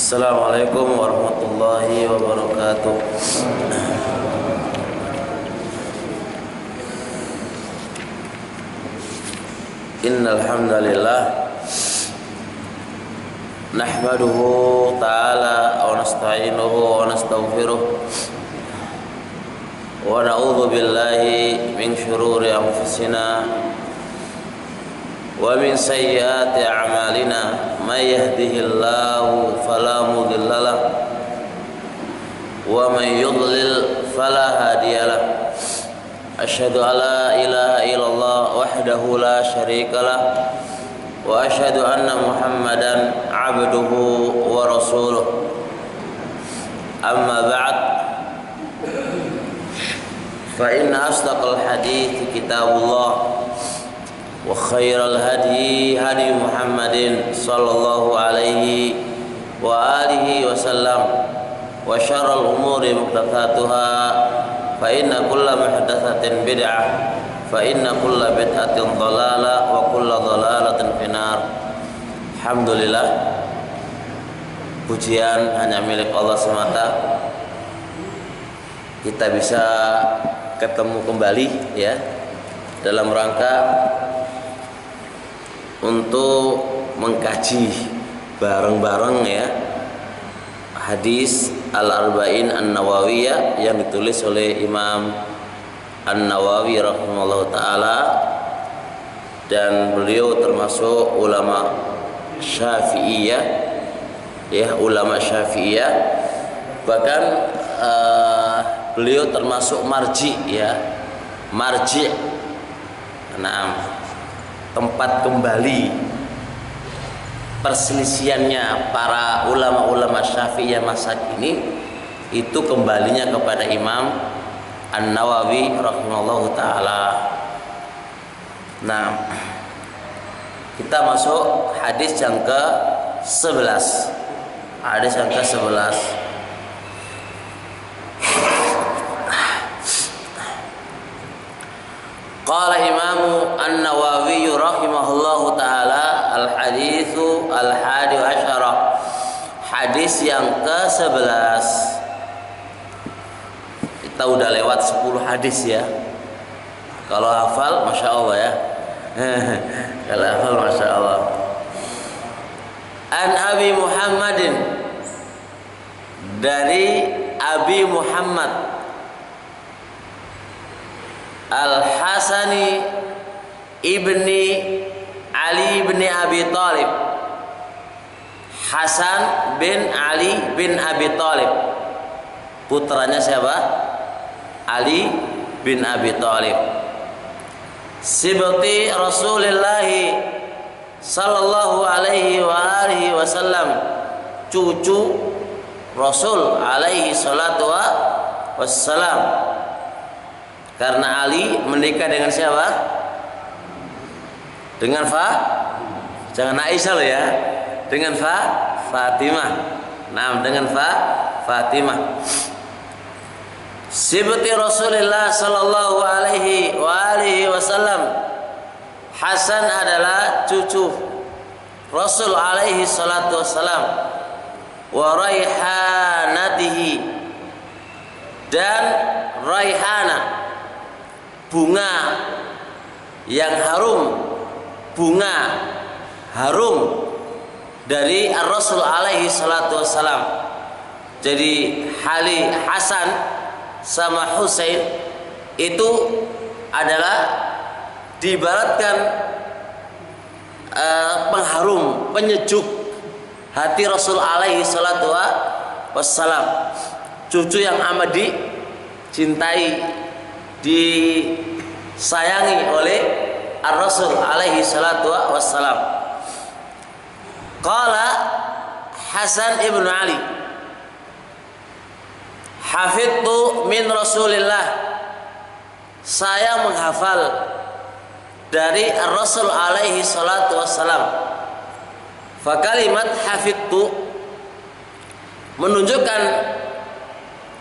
Assalamualaikum warahmatullahi wabarakatuh. Innal hamdalillah nahmaduhu ta'ala wa nasta'inuhu wa nastaghfiruh wa na'udzu billahi min shururi anfusina wa min sayyiati a'malina may yahdihillahu fala mudilla lahu wa may yudlil fala hadiya lahu. Asyhadu an la ilaha illallah wahdahu la syarika lah wa asyhadu anna Muhammadan abduhu wa rasuluh. Amma ba'd, fa inna asdaqal hadits kitabullah wa khairal hadi hadi Muhammadin sallallahu alaihi wa alihi wasallam wa syarrul umuri muhdatsatuha fa inna kulla muhdatsatin bid'ah fa inna kulla bid'atin dhalalah wa kulla dhalalatin finnar. Alhamdulillah, pujian hanya milik Allah semata. Kita bisa ketemu kembali ya dalam rangka untuk mengkaji bareng-bareng ya hadis Al-Arba'in An-Nawawiyah yang ditulis oleh Imam An-Nawawi rahimahullah ta'ala, dan beliau termasuk ulama Syafi'iyah ya, ulama Syafi'iyah, bahkan beliau termasuk marji ya, marji, tempat kembali perselisihannya para ulama-ulama Syafi'iyah masa kini itu kembalinya kepada Imam An-Nawawi rahimahullahu ta'ala. Nah, kita masuk hadis yang ke-11. Hadis yang ke-11. Qala Imam An-Nawawi rahimahullahu ta'ala al-haditsu al-hadi asyara. Hadis yang ke-11. Kita udah lewat 10 hadis ya. Kalau hafal Masya Allah ya. Kalau hafal Masya Allah. An Abi Muhammadin, dari Abi Muhammad Al-Hasani ibni Ali ibni Abi Thalib. Hasan bin Ali bin Abi Thalib, putranya siapa? Ali bin Abi Thalib. Sibti Rasulullah sallallahu alaihi wa alihi wasallam, cucu Rasul alaihi salatu wassalam. Karena Ali menikah dengan siapa? Dengan jangan Aisyah loh ya. Dengan Fatimah. Nah, dengan Fatimah. Sibti Rasulullah sallallahu alaihi wa alihi wasallam. Hasan adalah cucu Rasul alaihi salatu wassalam. Wa raihanatihi, dan raihana, bunga yang harum, bunga harum dari Rasul alaihi salatu wassalam. Jadi Hasan sama Husain itu adalah diibaratkan pengharum, penyejuk hati Rasul alaihi salatu wassalam. Cucu yang amat dicintai, disayangi oleh Ar-Rasul alaihi salatu wassalam. Qala Hasan ibn Ali, hafidtu min Rasulillah, saya menghafal dari Ar-Rasul alaihi salatu wassalam. Fa kalimat hafidtu menunjukkan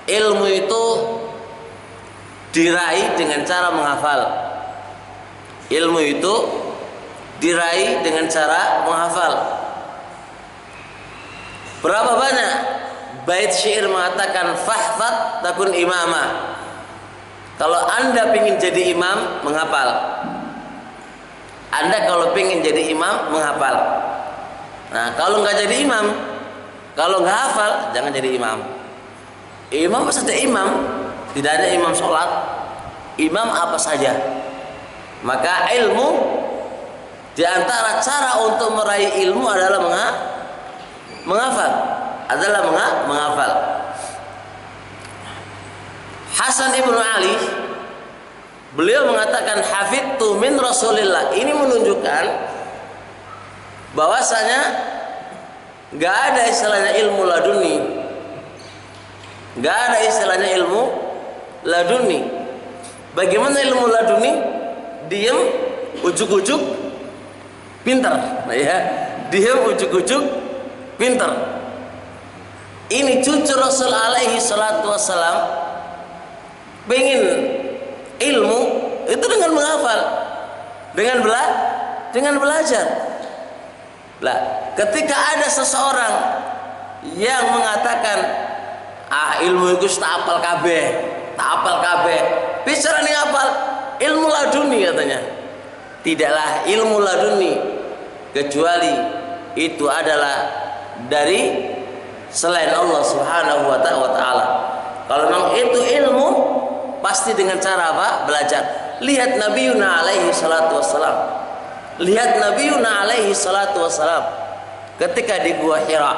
ilmu itu diraih dengan cara menghafal. Ilmu itu diraih dengan cara menghafal. Berapa banyak bait syair mengatakan fahfad takun imama. Kalau Anda ingin jadi imam, menghafal. Anda kalau ingin jadi imam, menghafal. Nah, kalau nggak jadi imam, kalau nggak hafal, jangan jadi imam. Imam apa saja imam, tidak ada imam sholat. Imam apa saja. Maka ilmu, di antara cara untuk meraih ilmu adalah menghafal, menghafal. Hasan ibnu Ali, beliau mengatakan hafidtu min Rasulillah. Ini menunjukkan bahwasanya nggak ada istilahnya ilmu laduni, nggak ada istilahnya ilmu laduni. Bagaimana ilmu laduni? Diam, ujuk-ujuk, pintar, ya. Diam, ujuk-ujuk, pintar. Ini cucu Rasul alaihi salatu wassalam pengen ilmu itu dengan menghafal, dengan belajar. Lah, ketika ada seseorang yang mengatakan ilmu itu tak apal kabeh, bicara nih apal ilmu laduni katanya. Tidaklah ilmu laduni kecuali itu adalah dari selain Allah Subhanahu wa taala. Kalau memang itu ilmu, pasti dengan cara apa? Belajar. Lihat Nabi Yuna alaihi salatu wassalam. Ketika di Gua Hira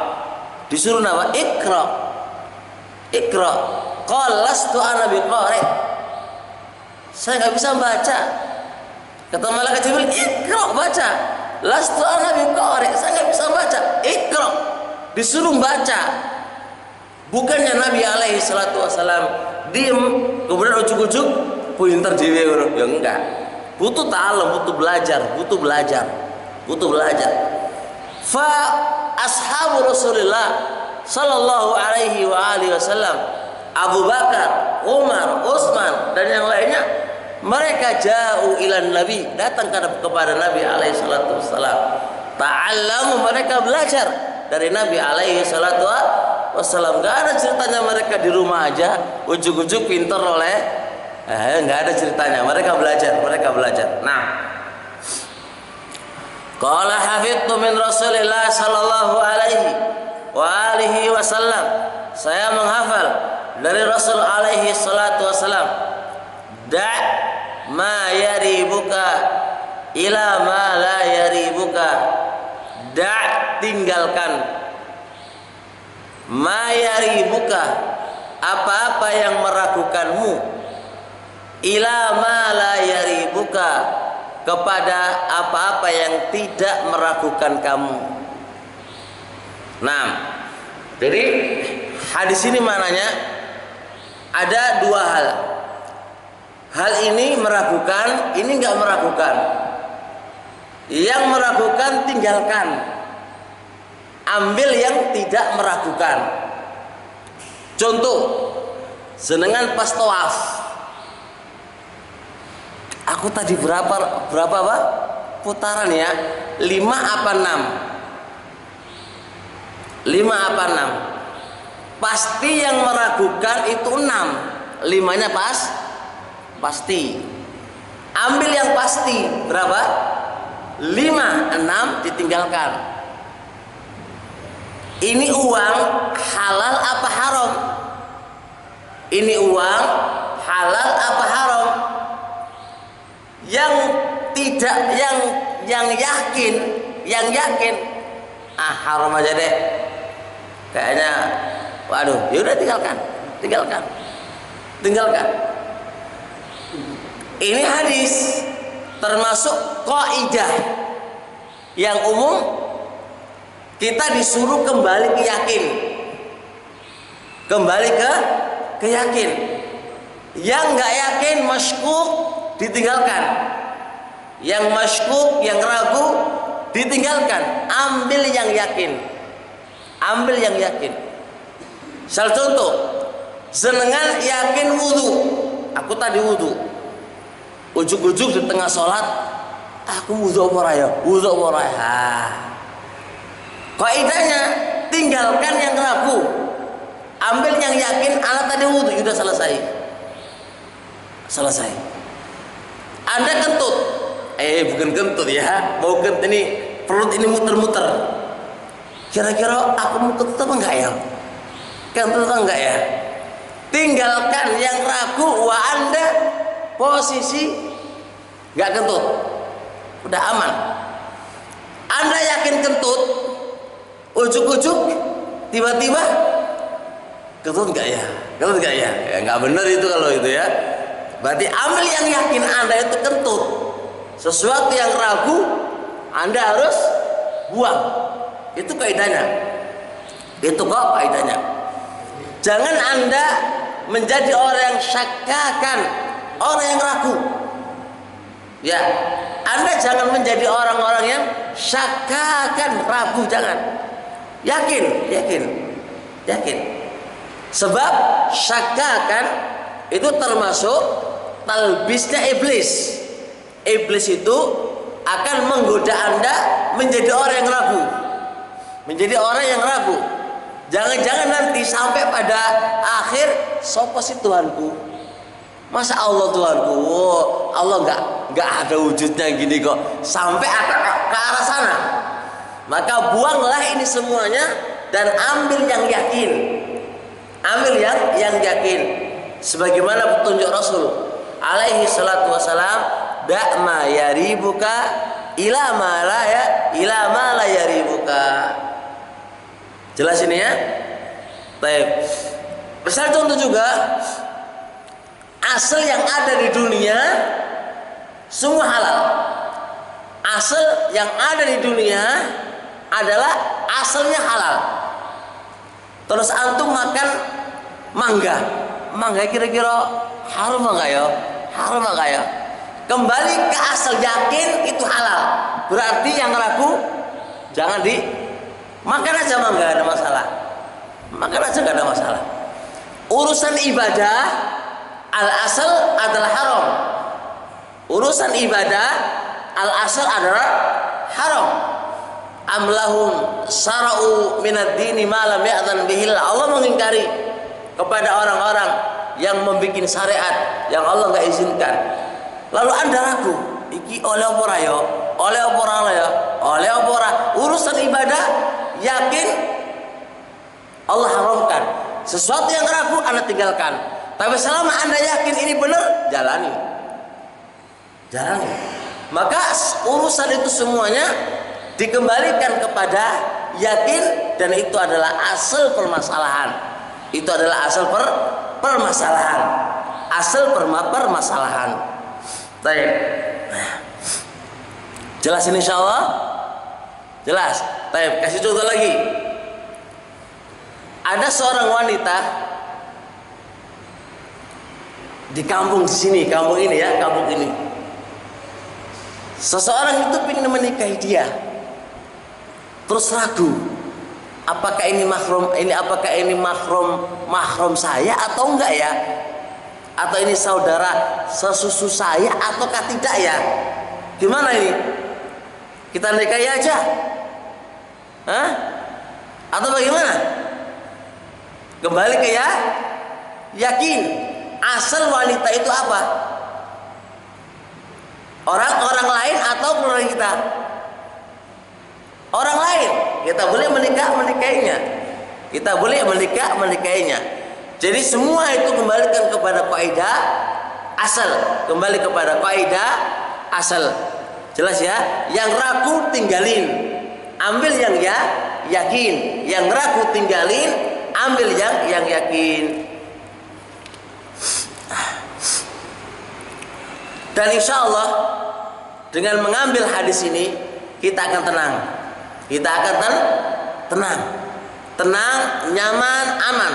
disuruh nama Iqra. Qala lastu ana biqari. Saya nggak bisa baca. Kata malaikat Jibril, Iqra, baca. Lastu ana biqari. Saya nggak bisa baca. Iqra. Disuruh baca. Bukannya Nabi alaihi salatu wassalam diem, kemudian ujuk-ujuk pinter dhewe. Ya enggak. Butuh ta'alum, butuh belajar. Fa ashabu Rasulullah sallallahu alaihi wa alihi wasallam, Abu Bakar, Umar, Utsman dan yang lainnya, mereka jauh ilan Nabi, datang kepada Nabi alaihi salatu wassalam. Ta'allamu, mereka belajar dari Nabi alaihi salatu wassalam. Gak ada ceritanya mereka di rumah aja ujuk-ujuk pinter oleh nggak ada ceritanya. Mereka belajar. Nah, qala hafidtu min Rasulillah sallallahu alaihi wa alihi wasallam. Saya menghafal dari Rasul alaihi salatu wasallam. Da' ma yaribuka ila ma la yaribuka. Da', tinggalkan, ma yaribuka, apa-apa yang meragukanmu, ila ma la yaribuka, kepada apa-apa yang tidak meragukan kamu. Nah, jadi hadis ini maknanya ada dua hal. Hal ini meragukan, ini enggak meragukan. Yang meragukan tinggalkan. Ambil yang tidak meragukan. Contoh, senengan pas tawaf. Aku tadi berapa apa? Putaran ya? 5 apa 6? 5 apa 6? Pasti yang meragukan itu 6. 5-nya pasti. Ambil yang pasti. Berapa? 5, 6 ditinggalkan. Ini uang halal apa haram? Ini uang halal apa haram? Yang tidak, yang yakin, haram aja deh. Kayaknya, waduh, ya udah tinggalkan. Ini hadis termasuk kaidah yang umum. Kita disuruh kembali ke yakin. Yang nggak yakin, masykuk, ditinggalkan. Yang masykuk, yang ragu, ditinggalkan. Ambil yang yakin. Misal contoh, senengan yakin wudu. Aku tadi wudu. Ujuk-ujuk di tengah sholat, aku wudu apa raya? Kaidahnya tinggalkan yang ragu, ambil yang yakin. Anak tadi wudhu, sudah selesai. Selesai. Anda kentut, bukan kentut ya, mau kentut ini, perut ini muter-muter. Kira-kira aku mau kentut apa enggak ya? Kentut apa enggak ya? Tinggalkan yang ragu, wa Anda posisi enggak kentut, udah aman. Anda yakin kentut, ujuk-ujuk tiba-tiba kentut enggak ya? Kentut enggak ya? Ya enggak benar itu kalau itu ya. Berarti ambil yang yakin Anda itu kentut. Sesuatu yang ragu Anda harus buang. Itu kaidahnya. Itu kok kaidahnya. Jangan Anda menjadi orang yang syakkakan, orang yang ragu. Ya, Anda jangan menjadi orang-orang yang syakkakan, ragu, jangan. Yakin, yakin, yakin. Sebab syakkakan itu termasuk talbisnya iblis. Iblis itu akan menggoda Anda menjadi orang yang ragu, menjadi orang yang ragu. Jangan-jangan nanti sampai pada akhir, sopo sih Tuhanku? Masa Allah Tuhanku? Oh, Allah nggak ada wujudnya gini kok. Sampai ke arah sana. Maka buanglah ini semuanya dan ambil yang yakin. Ambil yang yakin. Sebagaimana petunjuk Rasul alaihi salatu wasalam, da'ma yaribuka ila ma la yaribuka. Jelas ini ya? Baik. Misal contoh juga, asal yang ada di dunia semua halal. Asal yang ada di dunia adalah asalnya halal. Terus antum makan mangga. Mangga kira-kira haram enggak ya? Haram enggak ya? Kembali ke asal yakin itu halal. Berarti yang ragu jangan makan aja mah nggak ada masalah. Makan aja nggak ada masalah. Urusan ibadah al asal adalah haram. Urusan ibadah al asal adalah haram. Amlahum sara'u minad dini ma lam ya'zan bihil. Allah mengingkari kepada orang-orang yang membuat syariat yang Allah nggak izinkan. Lalu Anda ragu, iki oleh apa ya? Oleh apa ya? Oleh apa? Urusan ibadah yakin Allah haramkan. Sesuatu yang ragu Anda tinggalkan. Tapi selama Anda yakin ini benar, jalani. Jalani. Maka urusan itu semuanya dikembalikan kepada yakin, dan itu adalah asal permasalahan. Itu adalah asal permasalahan. Asal permasalahan. Baik. Jelas ini insyaallah? Jelas. Baik, kasih contoh lagi. Ada seorang wanita di kampung sini, kampung ini ya, kampung ini. Seseorang itu ingin menikahi dia. Terus ragu, apakah ini mahram saya atau enggak ya? Atau ini saudara sesusu saya ataukah tidak ya? Gimana ini? Kita nikahi aja? Hah? Atau bagaimana? Kembali ke yakin. Asal wanita itu apa? Orang lain atau keluarga kita? Orang lain. Kita boleh menikahinya. Kita boleh menikahinya. Jadi semua itu kembalikan kepada kaidah asal. Kembali kepada kaidah asal. Jelas ya? Yang ragu tinggalin. Ambil yang yakin. Yang ragu tinggalin, ambil yang yakin. Dan insya Allah dengan mengambil hadis ini kita akan tenang. Kita akan tenang, nyaman, aman.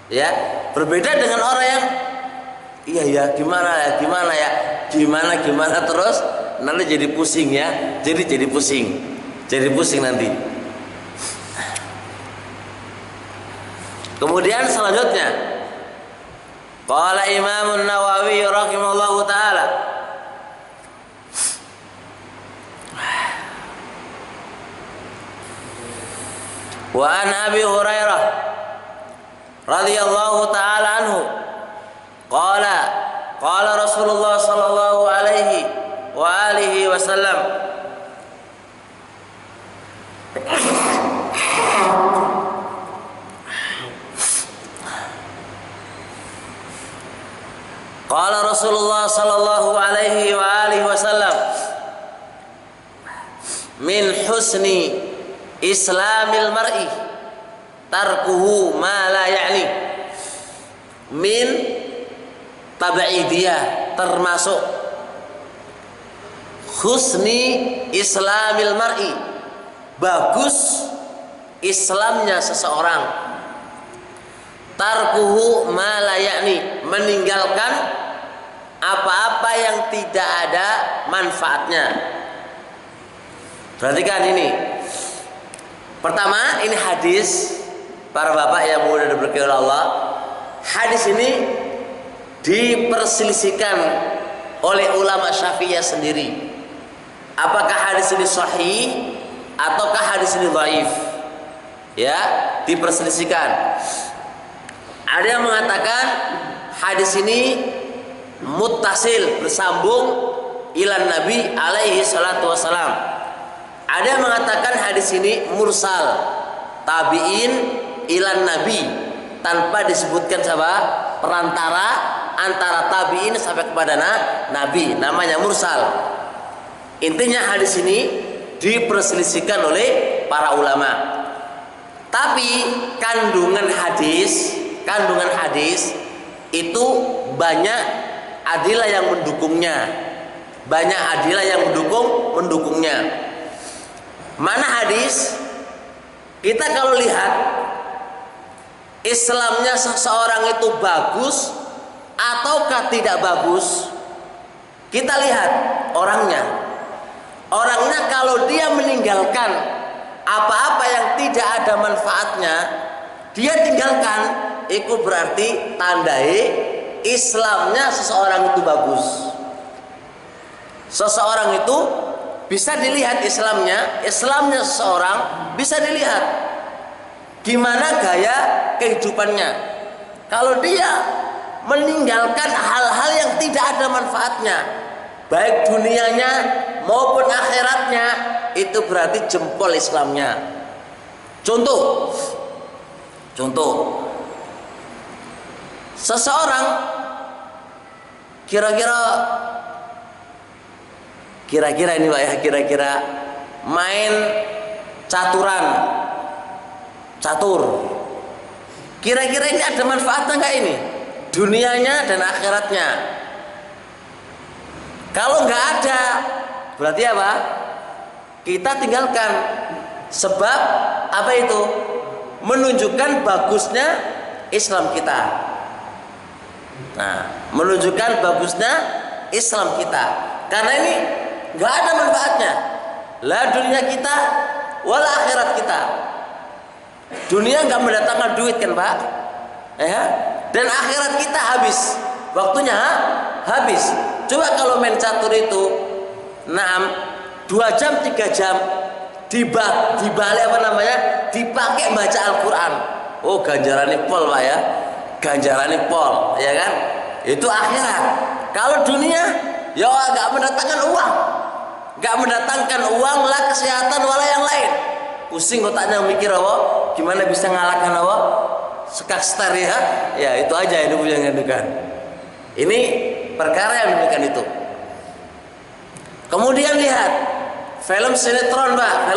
Ya, berbeda dengan orang yang gimana terus nanti jadi pusing ya. Jadi pusing nanti. Kemudian selanjutnya qala Imam Nawawi rahimahullahu taala, Wa an Abi Hurairah radhiyallahu taala anhu qala qala Rasulullah sallallahu alaihi wa alihi wasallam qala Rasulullah sallallahu alaihi wa alihi wasallam min husni islamil mar'i tarkuhu ma la ya'ni. Min tabaidiyah, termasuk husni islamil mar'i, bagus Islamnya seseorang. Tarkuhu ma la ya'ni, meninggalkan apa-apa yang tidak ada manfaatnya. Perhatikan ini. Pertama, ini hadis, para bapak yang mulia dan berkahi Allah. Hadis ini diperselisihkan oleh ulama Syafi'iyah sendiri. Apakah hadis ini sahih ataukah hadis ini dhaif? Ya, diperselisihkan. Ada yang mengatakan hadis ini muttasil, bersambung ilan Nabi alaihi salatu wassalam. Ada yang mengatakan hadis ini mursal, tabi'in ilan Nabi, tanpa disebutkan siapa perantara antara tabi'in sampai kepada Nabi, namanya mursal. Intinya hadis ini diperselisihkan oleh para ulama. Tapi kandungan hadis itu banyak adilah yang mendukungnya. Banyak adilah yang mendukungnya. Mana hadis? Kita kalau lihat Islamnya seseorang itu bagus ataukah tidak bagus, kita lihat orangnya. Orangnya kalau dia meninggalkan apa-apa yang tidak ada manfaatnya, dia tinggalkan, itu berarti tandai Islamnya seseorang itu bagus. Seseorang itu bisa dilihat Islamnya seseorang bisa dilihat gimana gaya kehidupannya. Kalau dia meninggalkan hal-hal yang tidak ada manfaatnya, baik dunianya maupun akhiratnya, itu berarti jempol Islamnya. Contoh, seseorang kira-kira ini Pak ya, kira-kira main catur, kira-kira ini ada manfaatnya nggak ini, dunianya dan akhiratnya? Kalau nggak ada, berarti apa? Kita tinggalkan. Sebab apa itu? Menunjukkan bagusnya Islam kita. Nah, menunjukkan bagusnya Islam kita. Karena ini nggak ada manfaatnya, la dunia kita wala akhirat kita. Dunia nggak mendatangkan duit kan Pak, ya, dan akhirat kita habis, waktunya habis. Coba kalau main catur itu 2 jam 3 jam dibalik apa namanya, dipakai baca Al-Quran, oh ganjarannya pol Pak ya, ganjarannya pol, ya kan? Itu akhirat. Kalau dunia ya nggak mendatangkan uang, lah kesehatan wala yang lain. Pusing otaknya mikir gimana bisa ngalahkan sekakster ya itu aja itu yang menentukan. Ini perkara yang menentukan itu. Kemudian lihat film sinetron Pak,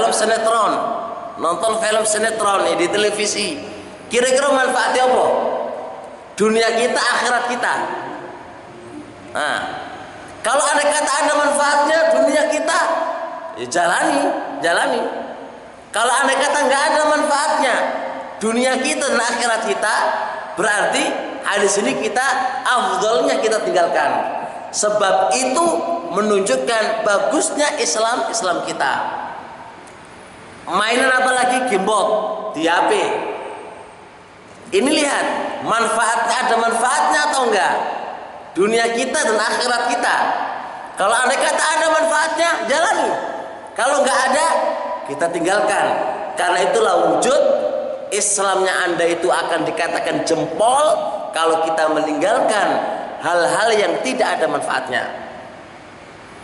nonton film sinetron di televisi. Kira-kira manfaatnya apa? Dunia kita, akhirat kita. Nah, kalau ada kata ada manfaatnya dunia kita, ya jalani. Kalau ada kata nggak ada manfaatnya dunia kita dan akhirat kita, berarti hadis ini kita afdolnya kita tinggalkan. Sebab itu menunjukkan bagusnya Islam kita. Mainan apa lagi? Gamebot di HP. Ini lihat manfaatnya, ada manfaatnya atau enggak? Dunia kita dan akhirat kita. Kalau ada kata ada manfaatnya, jalani. Kalau enggak ada, kita tinggalkan. Karena itulah wujud Islamnya Anda itu akan dikatakan jempol kalau kita meninggalkan hal-hal yang tidak ada manfaatnya.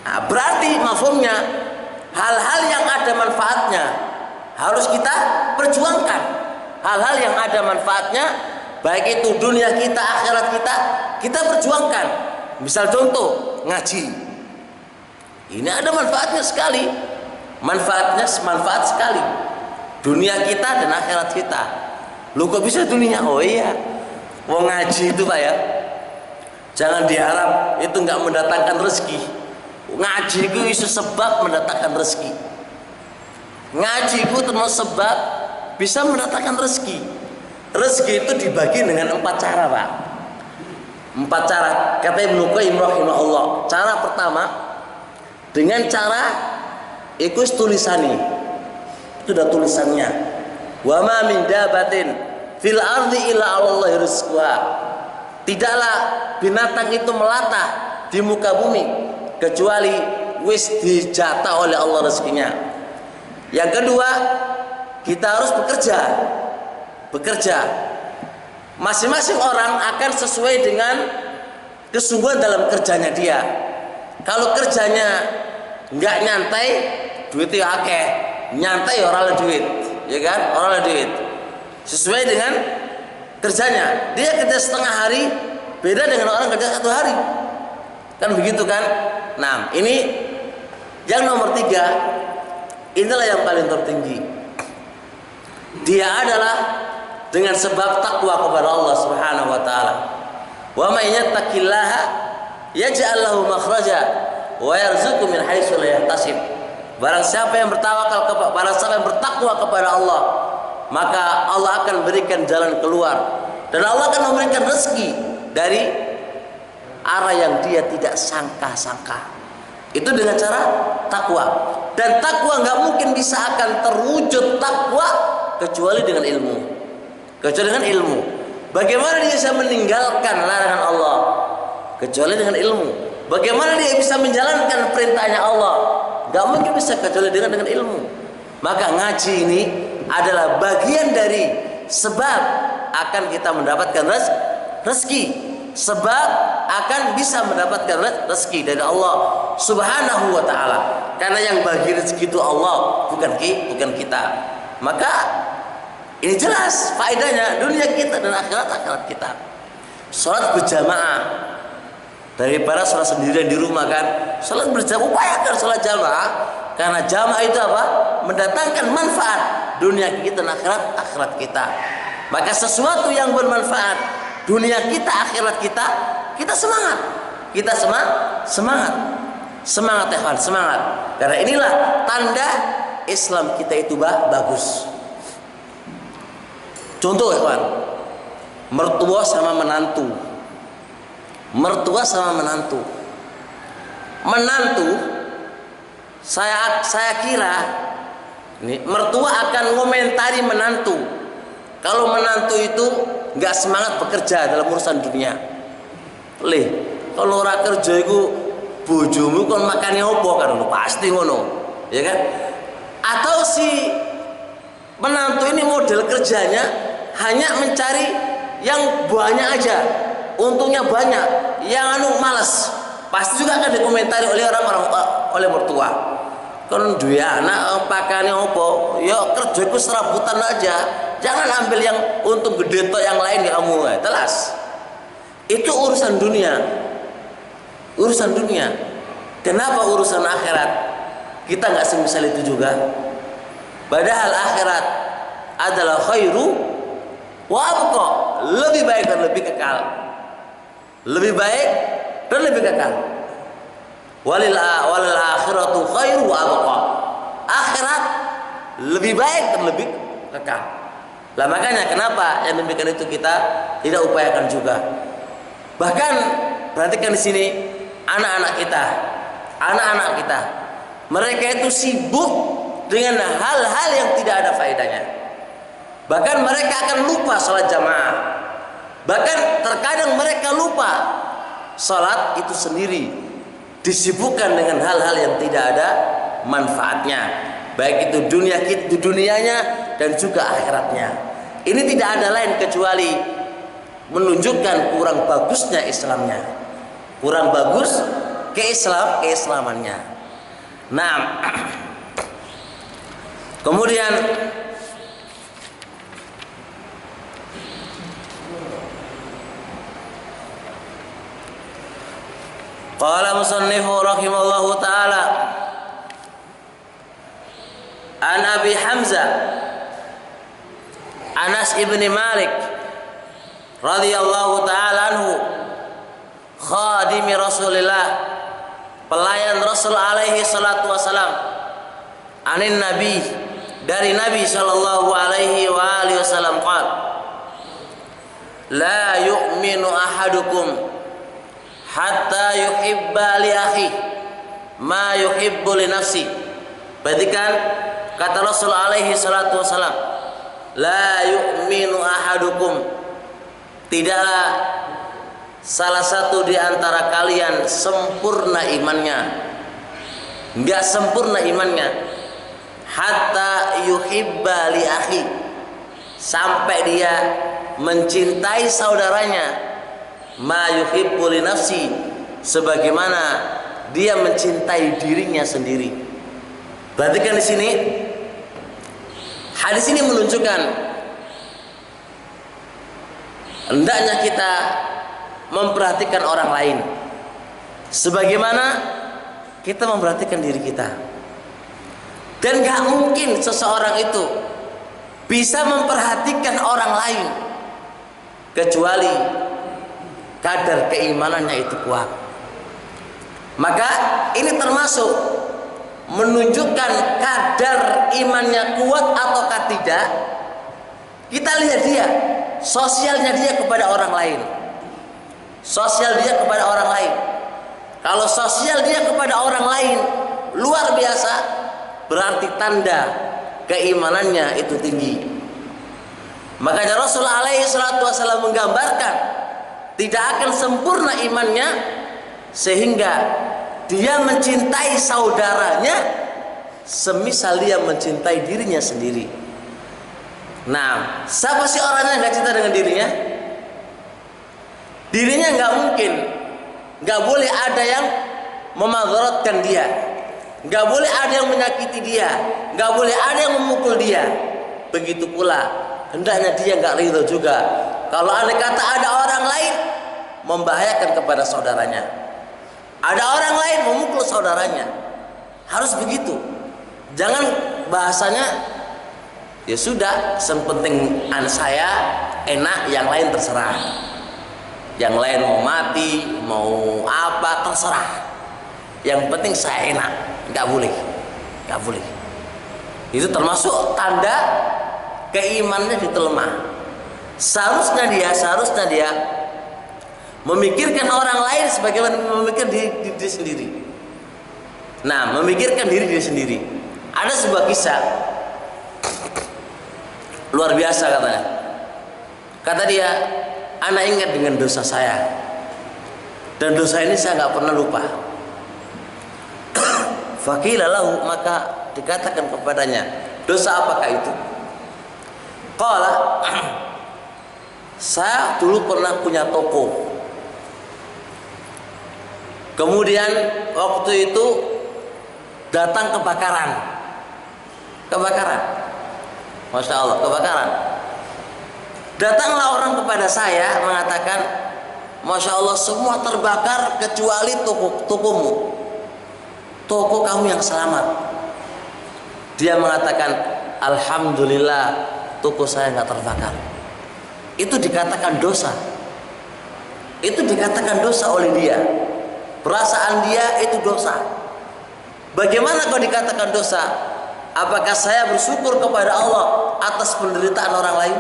Nah, berarti mafhumnya hal-hal yang ada manfaatnya harus kita perjuangkan. Hal-hal yang ada manfaatnya, baik itu dunia kita, akhirat kita perjuangkan. Misal contoh, ngaji. Ini ada manfaatnya sekali. Manfaat sekali. Dunia kita dan akhirat kita. Lu kok bisa dunia? Oh iya. Wong ngaji itu Pak ya. Jangan diharap itu nggak mendatangkan rezeki. Ngaji itu isu sebab mendatangkan rezeki. Ngaji itu termasuk sebab bisa mendatangkan rezeki. Rezeki itu dibagi dengan 4 cara Pak. 4 cara. Kata Ibnu Qayyim rahimahullah. Cara pertama dengan cara ikut tulisani. Itu ada tulisannya. Wa ma min dabatin fil ardi illa 'alallahi rizquha. Tidaklah binatang itu melatah di muka bumi kecuali wis dijatah oleh Allah rezekinya. Yang kedua, kita harus bekerja. Masing-masing orang akan sesuai dengan kesungguhan dalam kerjanya dia. Kalau kerjanya nggak nyantai, duitnya akeh. Nyantai orang duit, ya kan? Orang duit. Sesuai dengan kerjanya. Dia kerja setengah hari, beda dengan orang kerja 1 hari. Kan begitu kan? Nah, ini yang nomor 3. Inilah yang paling tertinggi. Dia adalah dengan sebab takwa kepada Allah Subhanahu wa taala. Wa may yattaqillaha yaj'al lahu makhraja wa yarzuqhu min haitsu la yahtasib. Barang siapa yang bertakwa kepada Allah, maka Allah akan berikan jalan keluar dan Allah akan memberikan rezeki dari arah yang dia tidak sangka-sangka. Itu dengan cara takwa. Dan takwa nggak mungkin bisa akan terwujud takwa kecuali dengan ilmu. Bagaimana dia bisa meninggalkan larangan Allah? Kecuali dengan ilmu. Bagaimana dia bisa menjalankan perintahnya Allah? Gak mungkin bisa kecuali dengan ilmu. Maka ngaji ini adalah bagian dari sebab akan kita mendapatkan rezeki. Sebab akan bisa mendapatkan rezeki dari Allah Subhanahu wa taala. Karena yang bagi rezeki itu Allah, bukan kita. Maka ini jelas faedahnya dunia kita dan akhirat kita. Salat berjamaah daripada sholat sendirian di rumah kan. Sholat berjamaah, upayakan sholat jamaah, karena jamaah itu apa? Mendatangkan manfaat dunia kita dan akhirat kita. Maka sesuatu yang bermanfaat dunia kita, akhirat kita semangat. Semangat ya kawan, semangat. Karena inilah tanda Islam kita itu bagus. Contoh ya kawan, mertua sama menantu. Menantu saya kira ini mertua akan ngomentari menantu. Kalau menantu itu nggak semangat bekerja dalam urusan dunia. Kalau ora kerja iku bojomu kon makane opo kan pasti ngono, ya kan? Atau si menantu ini model kerjanya hanya mencari yang banyak aja. Untungnya banyak, yang malas pasti juga akan dikomentari oleh orang-orang, oleh mertua. Kan duwe anak pakane opo? Ya kerjaku serabutan aja. Jangan ambil yang untung gede tok yang lain ya kamu. Telas. Itu urusan dunia. Kenapa urusan akhirat kita nggak semisal itu juga? Padahal akhirat adalah khairu wa abqa, lebih baik dan lebih kekal. Lebih baik dan lebih kekal. Walil akhiratu khairu wa abqa. Akhirat lebih baik dan lebih kekal. Lah makanya kenapa yang demikian itu kita tidak upayakan juga. Bahkan perhatikan di sini anak-anak kita, mereka itu sibuk dengan hal-hal yang tidak ada faedahnya. Bahkan mereka akan lupa sholat jamaah. Bahkan terkadang mereka lupa sholat itu sendiri, disibukkan dengan hal-hal yang tidak ada manfaatnya, baik itu dunianya dan juga akhiratnya. Ini tidak ada lain kecuali menunjukkan kurang bagusnya Islamnya, kurang bagus keislamannya. Nah, kemudian qala musannifu rahimallahu ta'ala an Abi Hamzah Anas ibn Malik radhiyallahu ta'ala anhu khadimi Rasulillah, pelayan Rasul alaihi salatu wasalam, anin Nabi, dari Nabi sallallahu alaihi wa alihi wasallam qala la yu'minu ahadukum hatta yuhibba li akhi ma yuhibbu li nafsi. Perhatikan kata Rasul alaihi salatu wasalam, la yu'minu ahadukum, tidaklah salah satu di antara kalian sempurna imannya, enggak sempurna imannya, hatta yuhibba li akhi, sampai dia mencintai saudaranya, ma yuhibbu li nafsi, sebagaimana dia mencintai dirinya sendiri. Perhatikan di sini, hadis ini menunjukkan hendaknya kita memperhatikan orang lain sebagaimana kita memperhatikan diri kita. Dan gak mungkin seseorang itu bisa memperhatikan orang lain kecuali kadar keimanannya itu kuat. Maka ini termasuk menunjukkan kadar imannya kuat ataukah tidak. Kita lihat dia, sosialnya dia kepada orang lain, sosial dia kepada orang lain. Kalau sosial dia kepada orang lain luar biasa, berarti tanda keimanannya itu tinggi. Makanya Rasul alaihi salatu wasallam menggambarkan tidak akan sempurna imannya sehingga dia mencintai saudaranya semisal dia mencintai dirinya sendiri. Nah, siapa sih orang yang nggak cinta dengan dirinya? Dirinya nggak mungkin, nggak boleh ada yang memadaratkan dia, nggak boleh ada yang menyakiti dia, nggak boleh ada yang memukul dia. Begitu pula hendaknya dia nggak ridho juga kalau andai kata ada orang lain membahayakan kepada saudaranya, ada orang lain memukul saudaranya. Harus begitu. Jangan bahasanya ya sudah, sepenting saya enak, yang lain terserah. Yang lain mau mati, mau apa terserah. Yang penting saya enak. Nggak boleh, nggak boleh. Itu termasuk tanda keimanannya ditelemah. Seharusnya dia memikirkan orang lain sebagaimana memikirkan diri sendiri. Nah, memikirkan diri sendiri. Ada sebuah kisah luar biasa katanya. Kata dia, anak ingat dengan dosa saya, dan dosa ini saya nggak pernah lupa. Faqila lahu, maka dikatakan kepadanya, dosa apakah itu? Qala, saya dulu pernah punya toko. Kemudian waktu itu datang kebakaran. Masya Allah, kebakaran. Datanglah orang kepada saya mengatakan, Masya Allah, semua terbakar kecuali tokomu. Toko kamu yang selamat. Dia mengatakan, Alhamdulillah, toko saya nggak terbakar. Itu dikatakan dosa. Itu dikatakan dosa oleh dia. Perasaan dia itu dosa. Bagaimana kau dikatakan dosa? Apakah saya bersyukur kepada Allah atas penderitaan orang lain?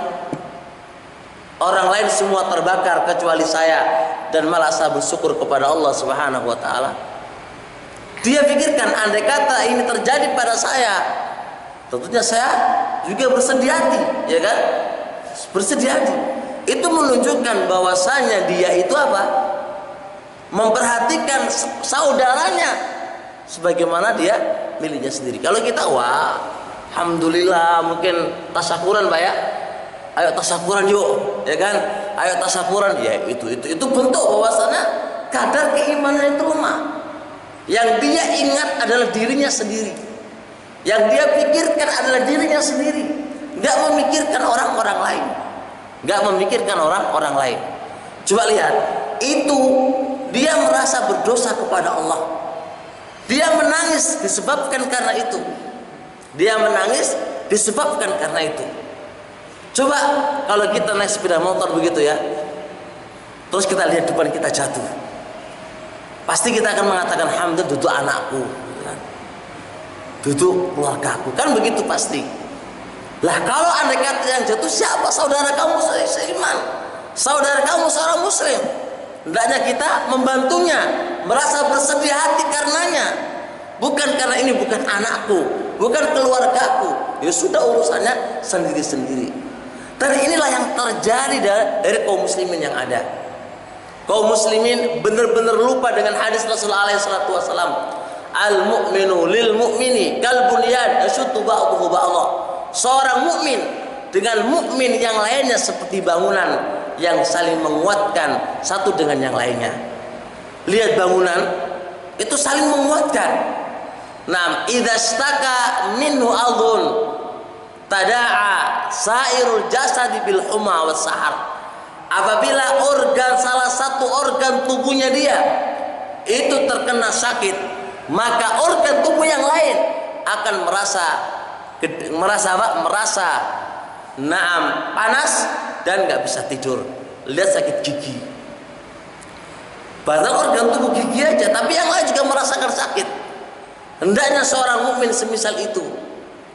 Orang lain semua terbakar kecuali saya, dan malah saya bersyukur kepada Allah Subhanahu wa taala. Dia pikirkan, andai kata ini terjadi pada saya, tentunya saya juga bersedih hati, ya kan? Bersedih hati. Itu menunjukkan bahwasanya dia itu apa? Memperhatikan saudaranya sebagaimana dia miliknya sendiri. Kalau kita, wah, alhamdulillah, mungkin tasyakuran Pak ya, ayo tasyakuran yuk, ya kan? Ayo tasyakuran, ya itu bentuk bahwasanya kadar keimanan itu lemah. Yang dia ingat adalah dirinya sendiri. Yang dia pikirkan adalah dirinya sendiri. Nggak memikirkan orang-orang lain. Nggak memikirkan orang-orang lain. Coba lihat, itu dia merasa berdosa kepada Allah. Dia menangis disebabkan karena itu. Dia menangis disebabkan karena itu. Coba kalau kita naik sepeda motor begitu ya, terus kita lihat depan kita jatuh, pasti kita akan mengatakan alhamdulillah duduk anakku, duduk keluargaku, kan begitu pasti. Lah kalau andai kata yang jatuh siapa? Saudara kamu seiman, saudara kamu seorang muslim, hendaknya kita membantunya, merasa bersedih hati karenanya, bukan karena ini bukan anakku, bukan keluargaku. Ya sudah, urusannya sendiri-sendiri. Dan inilah yang terjadi dari kaum muslimin yang ada. Kaum muslimin benar-benar lupa dengan hadis Rasulullah SAW. Al-mu'minu lil mu'mini kal bunyan yashuddu ba'duhu ba'dha. Seorang mukmin dengan mukmin yang lainnya seperti bangunan yang saling menguatkan satu dengan yang lainnya. Lihat bangunan itu saling menguatkan. Nam idza staka minhu adhun tada'a sairul jasadi bil huma was sahar. Apabila salah satu organ tubuhnya dia itu terkena sakit, maka organ tubuh yang lain akan merasa panas dan nggak bisa tidur. Lihat sakit gigi, padahal organ tubuh gigi aja, tapi yang lain juga merasakan sakit. Hendaknya seorang mukmin semisal itu.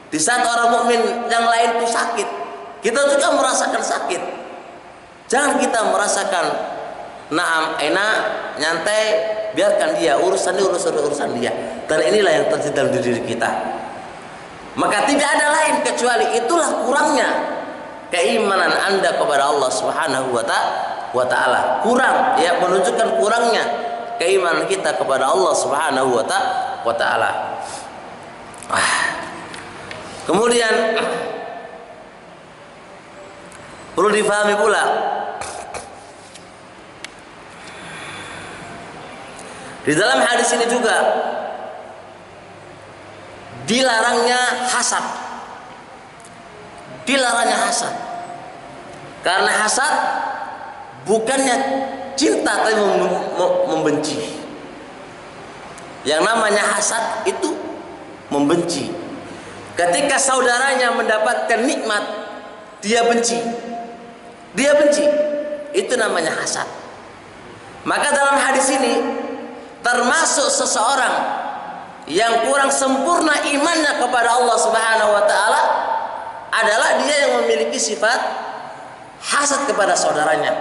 Di saat orang mukmin yang lain itu sakit, kita juga merasakan sakit. Jangan kita merasakan enak, nyantai, biarkan dia urusan dia. Dan inilah yang terjadi dalam diri kita. Maka tidak ada lain kecuali itulah kurangnya keimanan Anda kepada Allah Subhanahu wa taala. Kurang, ya, menunjukkan kurangnya keimanan kita kepada Allah Subhanahu wa taala. Kemudian perlu difahami pula di dalam hadis ini juga dilarangnya hasad. Dilarangnya hasad. Karena hasad bukannya cinta tapi membenci. Yang namanya hasad itu membenci. Ketika saudaranya mendapatkan nikmat, dia benci. Dia benci. Itu namanya hasad. Maka dalam hadis ini termasuk seseorang yang kurang sempurna imannya kepada Allah Subhanahu wa taala adalah dia yang memiliki sifat hasad kepada saudaranya.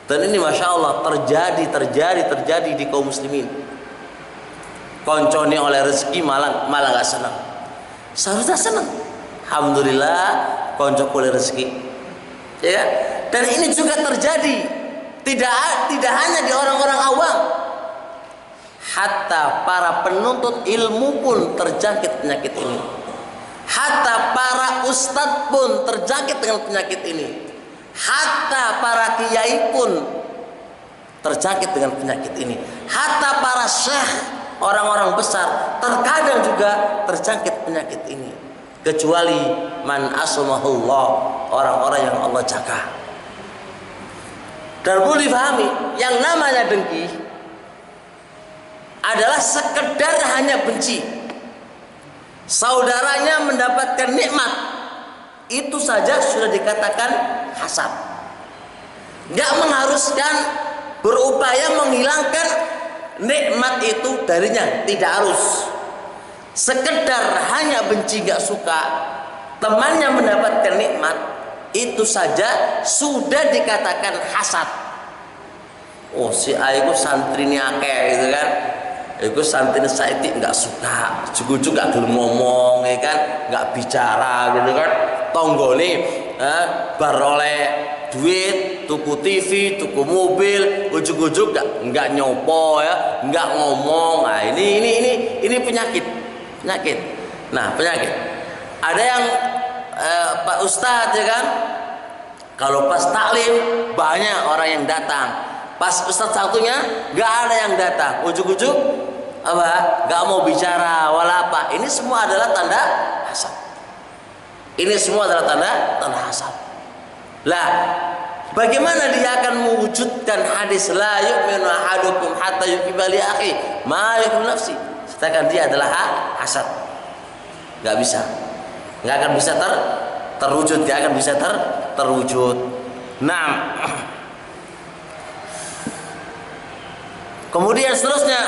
Dan ini Masya Allah terjadi di kaum muslimin. Konconi oleh rezeki malah gak senang. Seharusnya senang. Alhamdulillah konco oleh rezeki. Ya, dan ini juga terjadi tidak hanya di orang-orang awam. Hatta para penuntut ilmu pun terjangkit penyakit ini. Hatta para ustadz pun terjangkit dengan penyakit ini. Hatta para kiai pun terjangkit dengan penyakit ini. Hatta para syekh, orang-orang besar terkadang juga terjangkit penyakit ini. Kecuali man asmahullah, orang-orang yang Allah jaga. Dan perlu difahami, yang namanya dengki adalah sekedar hanya benci. Saudaranya mendapatkan nikmat, itu saja sudah dikatakan hasad. Gak mengharuskan berupaya menghilangkan nikmat itu darinya, tidak harus. Sekedar hanya benci, gak suka temannya mendapatkan nikmat, itu saja sudah dikatakan hasad. Oh, si A itu santri ini akeh gitu kan, itu santri saiki nggak suka, jugu gak gelem ngomong, ya kan, nggak bicara gitu kan. Tonggone bar oleh duit, tuku TV, tuku mobil, ujug-ujug nggak nyopo ya, nggak ngomong. Nah, ini penyakit. Nah, penyakit. Ada yang Pak Ustadz ya kan, Kalau pas taklim banyak orang yang datang, pas ustadz satunya nggak ada yang datang, ujuk-ujuk apa? Nggak mau bicara wala apa. Ini semua adalah tanda hasad. Ini semua adalah tanda hasad. Lah, bagaimana dia akan mewujudkan hadis la yu'minu ahadukum hatta yuhibba li akhi ma yuhibbu nafsi? Sedangkan dia adalah hasad. Nggak bisa. Nggak akan bisa terwujud, nggak akan bisa terwujud. Nah, kemudian seterusnya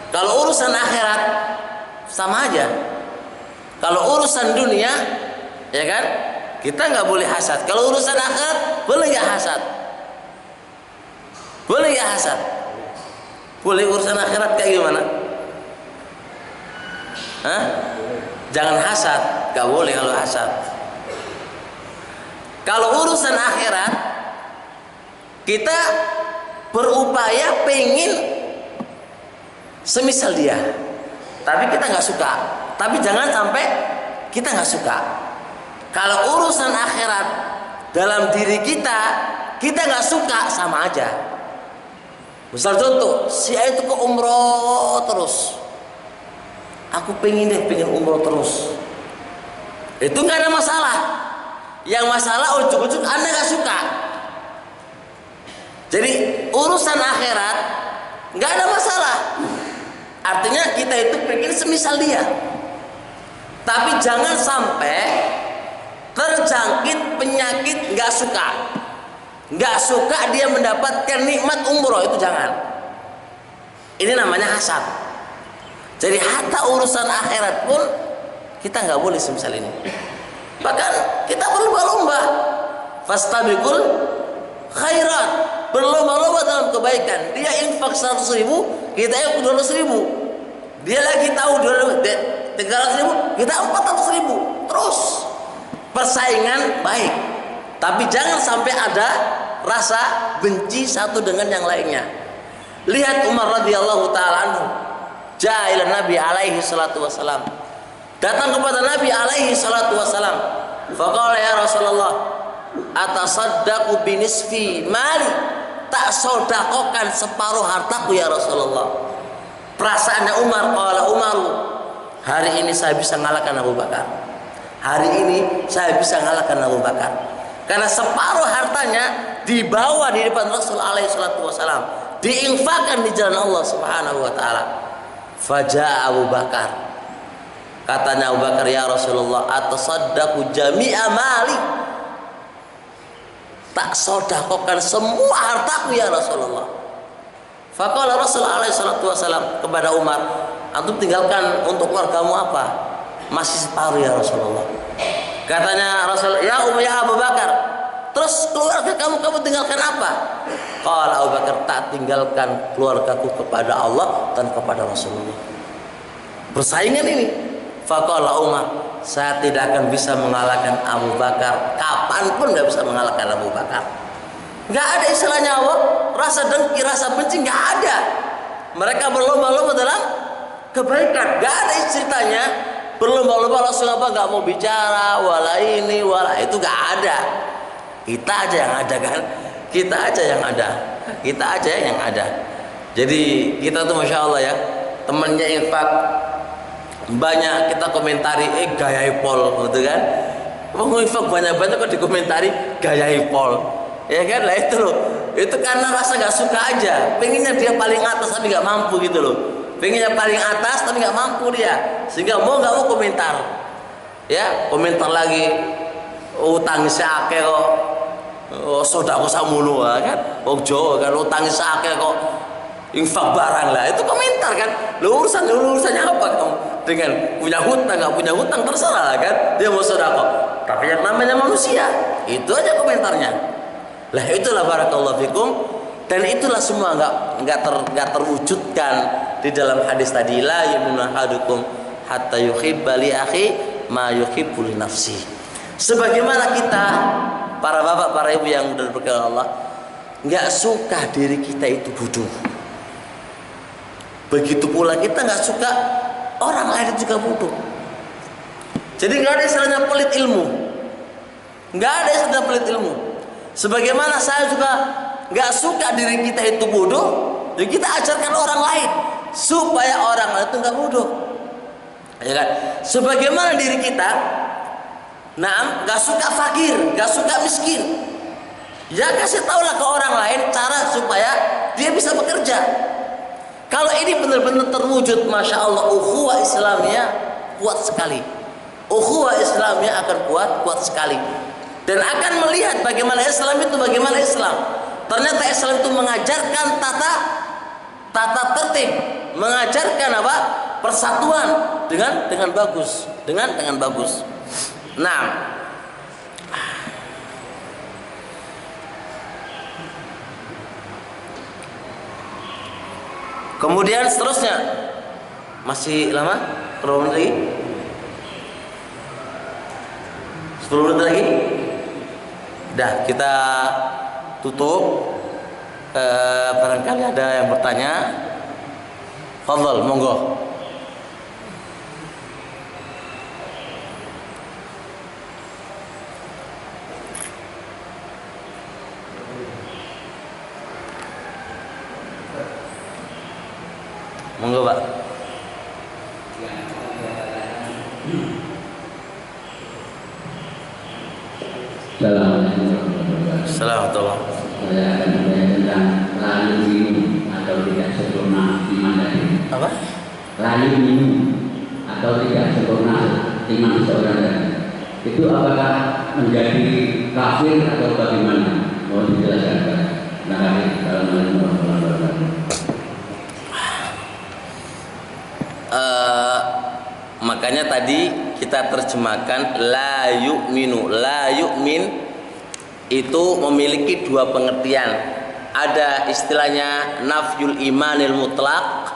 kalau urusan akhirat sama aja. Kalau urusan dunia, ya kan, kita nggak boleh hasad. Kalau urusan akhirat, boleh nggak hasad? Boleh nggak hasad? Boleh. Urusan akhirat kayak gimana? Hah? Jangan hasad, nggak boleh kalau hasad. Kalau urusan akhirat, kita berupaya pengen semisal dia, tapi kita nggak suka. Tapi jangan sampai kita nggak suka. Kalau urusan akhirat dalam diri kita nggak suka, sama aja. Misal contoh, si A itu ke umroh terus, aku pengen umroh terus, itu nggak ada masalah. Yang masalah ujuk-ujuk Anda nggak suka. Jadi urusan akhirat nggak ada masalah. Artinya kita itu pengen semisal dia. Tapi jangan sampai terjangkit penyakit nggak suka. Nggak suka dia mendapatkan nikmat umroh, itu jangan. Ini namanya hasad. Jadi hatta urusan akhirat pun kita nggak boleh semisal ini. Bahkan kita berlomba-lomba, fastabiqul khairat, berlomba-lomba dalam kebaikan. Dia infak 100.000, kita infak 200.000. Dia lagi tahu 300.000, kita 400.000. Terus persaingan baik, tapi jangan sampai ada rasa benci satu dengan yang lainnya. Lihat Umar radhiyallahu taala anhu, ja'ila Nabi alaihi salatu wasalam, datang kepada Nabi alaihi salatu wasalam, faqala ya Rasulullah, atasaddaqu binisfi mali, tak sodakokan separuh hartaku ya Rasulullah. Perasaannya Umar, qala Umaru, hari ini saya bisa ngalahkan Abu Bakar. Hari ini saya bisa ngalahkan Abu Bakar. Karena separuh hartanya dibawa di depan Rasul alaihi salatu wasalam, diinfakkan di jalan Allah Subhanahu wa taala. Faja'a Abu Bakar. Katanya Abu Bakar, ya Rasulullah, atasaddaqu jami'a mali, tak sodakokan semua hartaku ya Rasulullah. Faqala Rasul alaihi salatu wasalam kepada Umar, antum tinggalkan untuk keluargamu apa? Masih separuh ya Rasulullah. Katanya Rasul, ya Abu Bakar, terus keluarga kamu tinggalkan apa? Qala Abu Bakar, tak tinggalkan keluargaku kepada Allah dan kepada Rasulullah. Persaingan ini. Faqala Umar, saya tidak akan bisa mengalahkan Abu Bakar, kapanpun nggak bisa mengalahkan Abu Bakar. Nggak ada istilahnya apa? Rasa dengki, rasa benci, nggak ada. Mereka berlomba-lomba dalam kebaikan. Nggak ada ceritanya berlomba-lomba langsung apa nggak mau bicara, wala ini, wala itu, nggak ada. Kita aja yang ada kan? Kita aja yang ada. Kita aja yang ada. Jadi kita tuh masya Allah ya, temannya infak banyak, kita komentari gaya Ipol gitu kan. Mau infak banyak-banyak kok dikomentari gaya Ipol. Ya kan, lah itu loh. Itu karena rasa nggak suka aja. Pengennya dia paling atas tapi nggak mampu gitu loh. Pengennya paling atas tapi nggak mampu dia. Sehingga mau nggak mau komentar. Ya, komentar lagi. Utang sakake kok. Oh, sodako samono kan. Wong Jawa kan utang sakake kok infak barang lah. Itu komentar kan. Urusannya apa kamu? Dengan punya hutang nggak punya hutang terserah kan. Dia mau sodako. Tapi yang namanya manusia, itu aja komentarnya. Lah itulah barakallahu fikum, dan itulah semua nggak terwujudkan di dalam hadis tadi, la yu'minu ahadukum hatta yuhibba li akhi ma yuhibbu li nafsi. Sebagaimana kita para bapak para ibu yang sudah diberkahi Allah, nggak suka diri kita itu bodoh. Begitu pula kita nggak suka orang lain juga bodoh. Jadi nggak ada istilahnya pelit ilmu, nggak ada istilahnya pelit ilmu. Sebagaimana saya juga nggak suka diri kita itu bodoh, jadi kita ajarkan orang lain supaya orang lain itu nggak bodoh, ya kan? Sebagaimana diri kita, nggak suka fakir, nggak suka miskin, ya kasih tahulah ke orang lain cara supaya dia bisa bekerja. Kalau ini benar-benar terwujud, masya Allah, ukhuwah Islamnya kuat sekali. Ukhuwah Islamnya akan kuat sekali, dan akan melihat bagaimana Islam itu, bagaimana Islam. Ternyata Islam itu mengajarkan tata tertib, mengajarkan apa? Persatuan dengan bagus, dengan bagus. Nah, kemudian seterusnya masih lama? Berapa menit lagi? 10 menit lagi? Dah, kita tutup. Barangkali ada yang bertanya. Fadhal, monggo. Monggo, Pak. Assalamualaikum. Saya akan bertanya tentang layu minum atau tidak sempurna iman tadi. Apa? Layu minum atau tidak sempurna iman seseorang tadi. Itu apakah menjadi kafir atau bagaimana? Mohon dijelaskan, Pak. Assalamualaikum warahmatullahi wabarakatuh. Makanya tadi kita terjemahkan la yu'minu. La yu'min itu memiliki dua pengertian. Ada istilahnya nafyul imanil mutlak,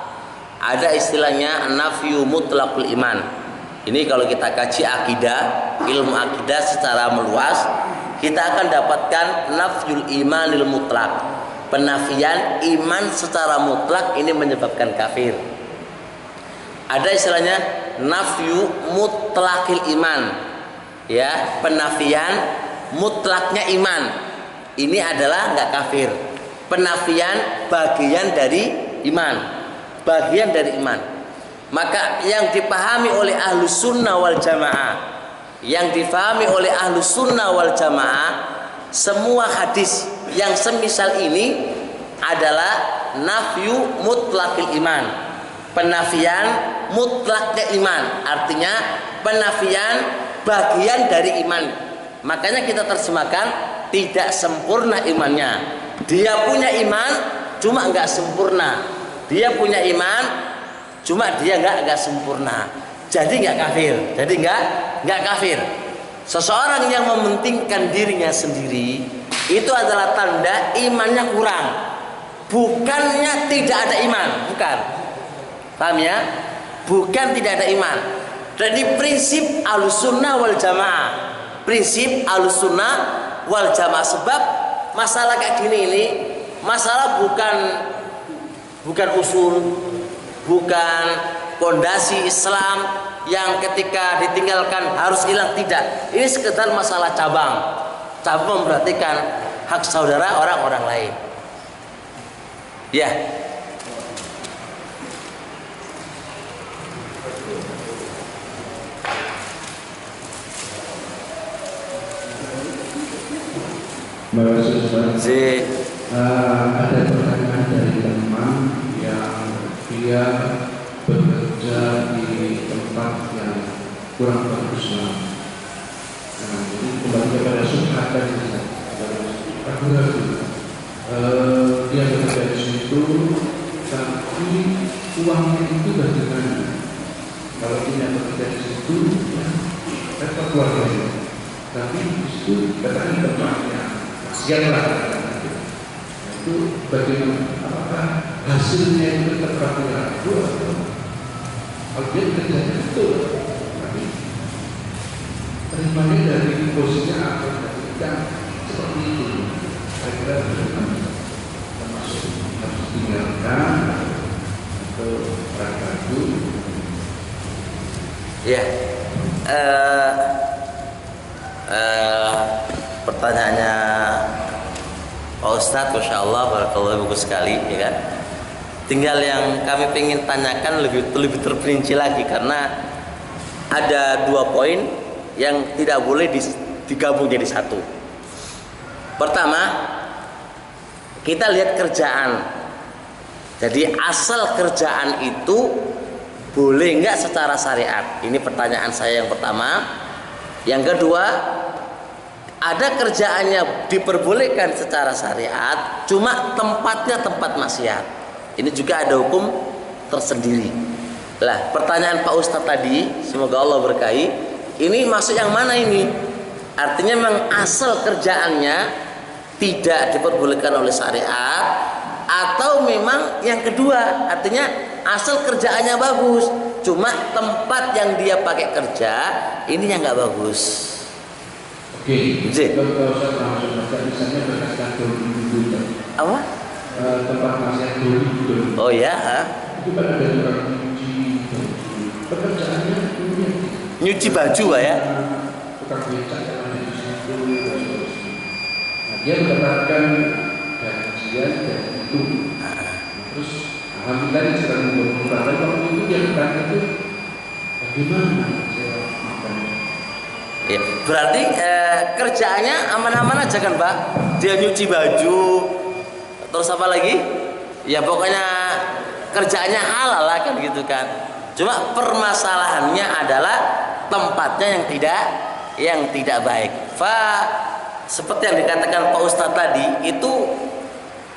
ada istilahnya nafyu mutlakul iman. Ini kalau kita kaji akidah, ilmu akidah secara meluas, kita akan dapatkan nafyul imanil mutlak. Penafian iman secara mutlak ini menyebabkan kafir. Ada istilahnya nafyu mutlakil iman, ya, penafian mutlaknya iman. Ini adalah nggak kafir. Penafian bagian dari iman, bagian dari iman. Maka yang dipahami oleh ahlus sunnah wal jamaah, yang dipahami oleh ahlus sunnah wal jamaah, semua hadis yang semisal ini adalah nafyu mutlakil iman, penafian mutlaknya iman, artinya penafian bagian dari iman. Makanya kita terjemahkan tidak sempurna imannya. Dia punya iman, cuma nggak sempurna. Dia punya iman, cuma dia nggak sempurna. Jadi nggak kafir. Jadi nggak kafir. Seseorang yang mementingkan dirinya sendiri itu adalah tanda imannya kurang. Bukannya tidak ada iman, bukan. Paham ya? Bukan tidak ada iman. Jadi prinsip Ahlussunnah wal Jamaah, prinsip Ahlussunnah wal Jamaah. Sebab masalah kayak gini ini, masalah bukan usul, bukan pondasi Islam yang ketika ditinggalkan harus hilang, tidak. Ini sekedar masalah cabang memperhatikan hak saudara orang-orang lain. Ya. Ada pertanyaan dari teman yang dia bekerja di tempat yang kurang bagus lah. Jadi kembali kepada subhat tadi, ragu-ragu. Dia bekerja di situ, tapi uangnya itu bagaimana? Kalau tidak bekerja di situ, ya repot keluarganya. Tapi di situ katanya tempatnya siaplah. Itu bagaimana? Apakah hasilnya itu tetap ragu atau kalau dia bekerja betul, tapi terimanya dari bosnya atau dari seperti itu? Saya kira wabarakatuh. Ya, pertanyaannya Pak Ustadz, Masya Allah, barakallahu, bagus sekali, ya kan? Tinggal yang kami ingin tanyakan lebih terperinci lagi, karena ada 2 poin yang tidak boleh digabung jadi satu. Pertama, kita lihat kerjaan. Jadi asal kerjaan itu boleh nggak secara syariat? Ini pertanyaan saya yang pertama. Yang kedua, ada kerjaannya diperbolehkan secara syariat, cuma tempatnya tempat maksiat. Ini juga ada hukum tersendiri. Lah, pertanyaan Pak Ustadz tadi, semoga Allah berkahi, ini masuk yang mana ini? Artinya memang asal kerjaannya tidak diperbolehkan oleh syariat, atau memang yang kedua, artinya asal kerjaannya bagus, cuma tempat yang dia pakai kerja ini yang nggak bagus. Oke, kalau saya langsung baca misalnya berdasarkan dulu. Apa? Tempat maksiat dulu. Oh ya? Itu kan ada orang nyuci pekerjaannya Nyuci baju ya? Tukang becak yang ada di situ. Nah, dia mendapatkan gajian dari itu. Terus alhamdulillah dia sedang membuat waktu itu dia berkata itu bagaimana saya makan. Ya, berarti kerjaannya aman-aman aja kan, Pak? Dia nyuci baju, terus apa lagi? Ya pokoknya kerjaannya halal lah kan gitu kan. Cuma permasalahannya adalah tempatnya yang tidak baik. Seperti yang dikatakan Pak Ustadz tadi, itu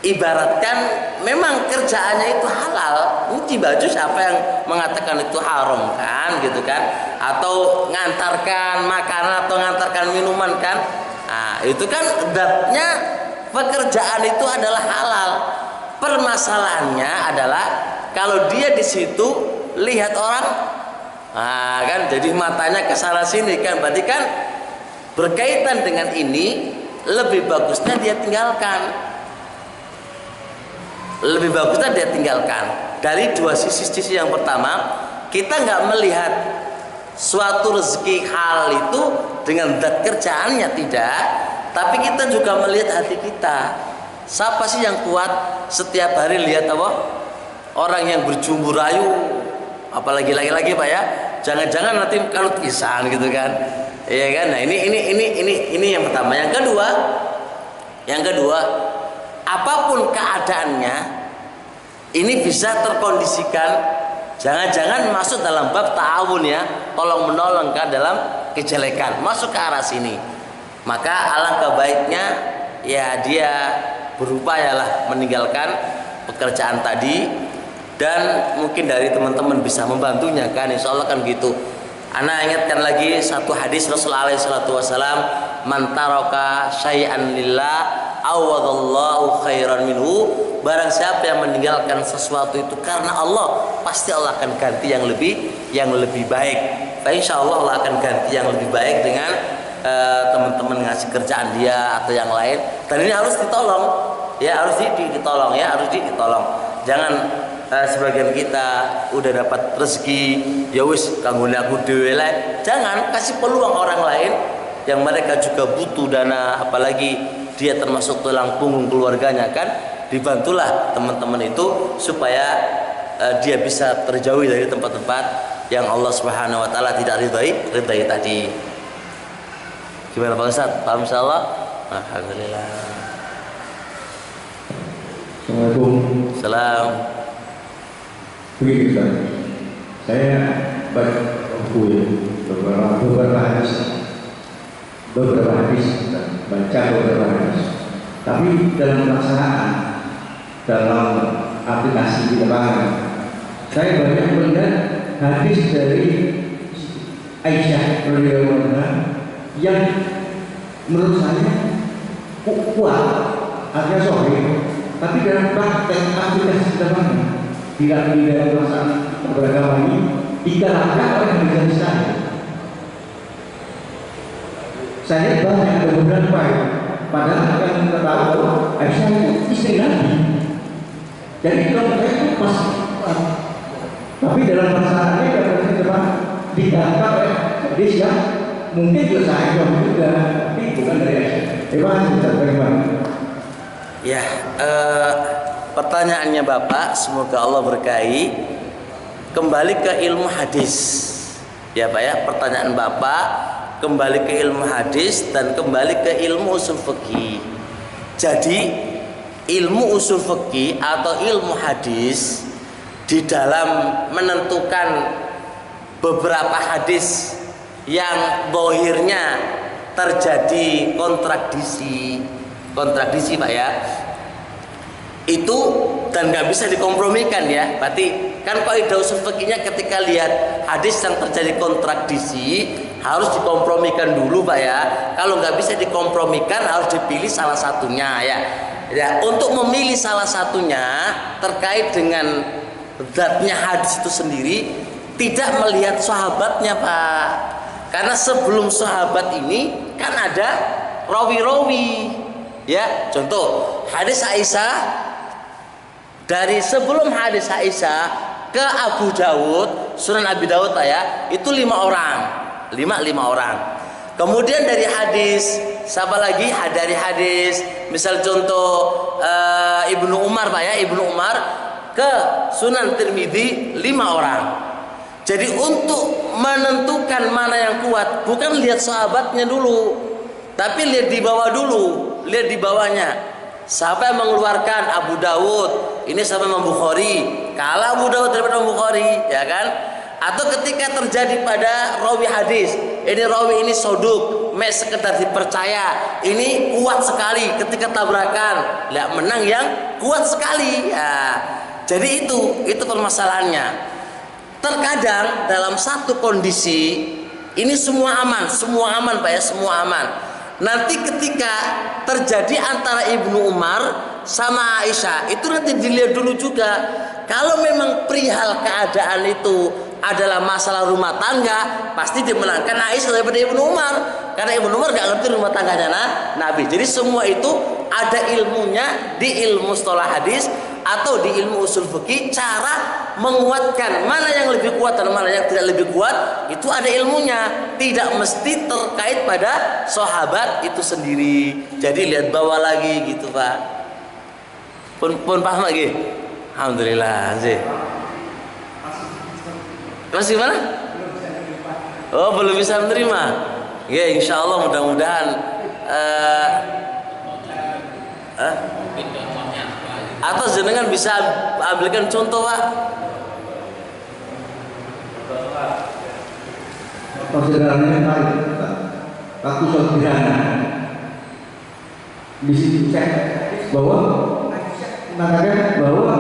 ibaratkan memang kerjaannya itu halal. Nyuci baju siapa yang mengatakan itu haram kan gitu kan? Atau ngantarkan makanan atau ngantarkan minuman kan? Nah, itu kan datnya pekerjaan itu adalah halal. Permasalahannya adalah kalau dia di situ lihat orang, nah kan jadi matanya ke sana sini kan, berarti kan berkaitan dengan ini lebih bagusnya dia tinggalkan. Lebih bagusnya dia tinggalkan. Dari 2 sisi yang pertama, kita nggak melihat suatu rezeki halal itu dengan zat kerjaannya tidak, tapi kita juga melihat hati kita. Siapa sih yang kuat setiap hari lihat apa? Orang yang berjumbu rayu, apalagi lagi-lagi Pak ya. Jangan-jangan nanti kalau kisah gitu kan. Iya kan? Nah, ini yang pertama. Yang kedua, apapun keadaannya ini bisa terkondisikan. Jangan-jangan masuk dalam bab ta'awun ya, tolong menolong kan dalam kejelekan, masuk ke arah sini. Maka alangkah baiknya ya dia berupayalah meninggalkan pekerjaan tadi, dan mungkin dari teman-teman bisa membantunya kan, insya Allah kan gitu. Ana ingatkan lagi satu hadis Rasulullah SAW, man taraka syai'an lillah awadallahu khairan minhu. Barang siapa yang meninggalkan sesuatu itu karena Allah, pasti Allah akan ganti yang lebih baik. Insya Allah Allah akan ganti yang lebih baik dengan teman-teman ngasih kerjaan dia atau yang lain. Dan ini harus ditolong, ya harus ditolong ya, harus ditolong. Jangan sebagian kita udah dapat rezeki, ya wis kanggo aku dhewe lah. Jangan, kasih peluang orang lain yang mereka juga butuh dana, apalagi dia termasuk tulang punggung keluarganya kan. Dibantulah teman-teman itu supaya dia bisa terjauhi dari tempat-tempat yang Allah Subhanahu wa taala tidak ridai tadi. Gimana Pak Ustaz? Paham insyaallah? Alhamdulillah. Assalamualaikum. Salam. Begini Ustaz, saya baca buku ya, beberapa hadis, baca beberapa hadis. Tapi dalam pelaksanaan, dalam aplikasi di lapangan, saya banyak melihat hadis dari Aisyah radhiyallahu anha yang menurut saya kuat, artinya sahih, tapi dalam praktek aplikasi di lapangan, tidak pelaksanaan beragama ini dikalahkan oleh hadis saya banyak ada beberapa. Padahal yang kita tahu Aisyah itu istri Nabi. Jadi kalau saya itu pas dalam masalahnya dalam coba didapat oleh hadis yang mungkin juga saya juga, tapi bukan dari Aisyah. Terima kasih. Ya, pertanyaannya Bapak, semoga Allah berkahi. Kembali ke ilmu hadis, ya Pak ya. Pertanyaan Bapak kembali ke ilmu hadis dan kembali ke ilmu usul fikih. Jadi ilmu usul fikih atau ilmu hadis di dalam menentukan beberapa hadis yang dohirnya terjadi kontradiksi Pak ya, itu dan nggak bisa dikompromikan ya. Berarti kan kaidah usul fikihnya ketika lihat hadis yang terjadi kontradiksi harus dikompromikan dulu Pak ya. Kalau nggak bisa dikompromikan harus dipilih salah satunya ya. Ya, untuk memilih salah satunya terkait dengan zatnya hadis itu sendiri tidak melihat sahabatnya Pak. Karena sebelum sahabat ini kan ada rawi-rawi. Ya, contoh hadis Aisyah, dari sebelum hadis Aisyah ke Abu Dawud, Sunan Abi Dawud ya, itu 5 orang. 5 orang. Kemudian dari hadis, siapa lagi? Dari hadis, misal contoh Ibnu Umar Pak ya, Ibnu Umar ke Sunan Tirmidzi 5 orang. Jadi untuk menentukan mana yang kuat, bukan lihat sahabatnya dulu, tapi lihat di bawah dulu, lihat di bawahnya. Siapa yang mengeluarkan? Abu Dawud. Ini sama Imam Bukhari. Kalah Abu Dawud daripada Imam Bukhari, ya kan? Atau ketika terjadi pada rawi hadis, ini rawi ini soduk, sekedar dipercaya, ini kuat sekali. Ketika tabrakan, lihat menang yang kuat sekali. Ya. Jadi itu permasalahannya. Terkadang dalam satu kondisi ini semua aman Pak ya, semua aman. Nanti ketika terjadi antara Ibnu Umar sama Aisyah, itu nanti dilihat dulu juga. Kalau memang perihal keadaan itu adalah masalah rumah tangga, pasti dimenangkan Aisyah daripada Ibnu Umar. Karena Ibnu Umar gak ngerti rumah tangganya Nabi. Jadi semua itu ada ilmunya di ilmu mustalah hadis atau di ilmu usul fikih. Cara menguatkan mana yang lebih kuat dan mana yang tidak lebih kuat, itu ada ilmunya. Tidak mesti terkait pada sahabat itu sendiri. Jadi lihat bawah lagi gitu Pak. Pun paham lagi? Alhamdulillah sih. Masih mana? Oh, belum bisa menerima. Ya, insya Allah mudah-mudahan. Atau jenengan bisa ambilkan contoh Pak. Konsiderannya baik, waktu sederhana. Di situ cek bahwa mengatakan bahwa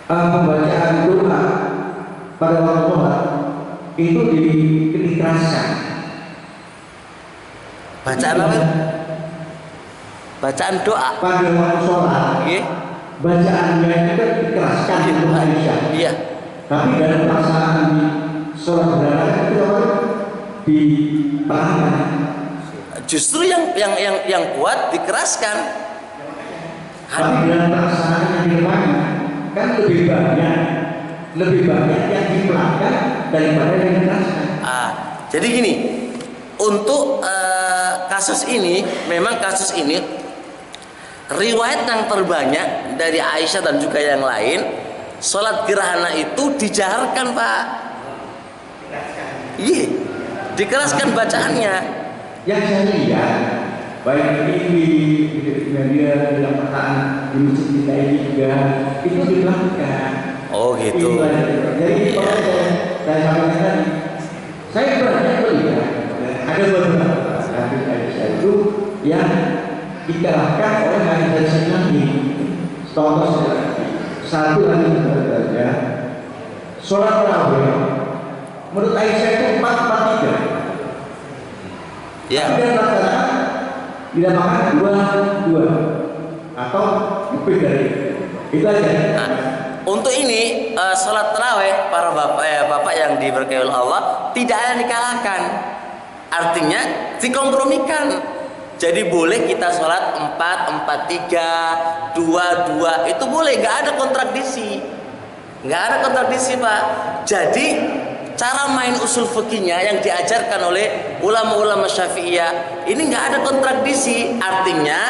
pembacaan doa pada waktu sholat itu dikeraskan. Bacaan apa? Bacaan doa pada waktu sholat. Bacaannya itu kan dikeraskan di Indonesia. Iya. Tapi dalam pelaksanaan di sholat berdarah itu apa? Diperangkat. Justru yang kuat dikeraskan. Tapi dalam pelaksanaan yang di depannya kan lebih banyak yang diperangkat daripada yang dikeraskan. Jadi gini, untuk kasus ini, memang kasus ini riwayat yang terbanyak dari Aisyah dan juga yang lain, sholat gerhana itu dijaharkan Pak. Iya, dikeraskan bacaannya. Yang saya lihat, baik ini di media, dalam perkataan di masjid kita ini juga itu dilakukan. Oh gitu. Jadi kalau saya sampaikan tadi, saya banyak melihat ada beberapa hadis Aisyah itu yang dikalahkan oleh hadis Nabi. Contoh satu lagi saja, sholat tarawih menurut Aisyah itu 4-4-3. Ya. Tidak melaksanakan, tidak makan 2 atau lebih dari itu aja. Nah, untuk ini sholat tarawih para bapak yang diberkahi Allah tidak ada yang dikalahkan. Artinya dikompromikan. Jadi boleh kita sholat 4-4-3, 2-2, itu boleh, nggak ada kontradiksi. nggak ada kontradiksi Pak. Jadi cara main usul fikihnya yang diajarkan oleh ulama-ulama Syafi'iyah ini nggak ada kontradiksi. Artinya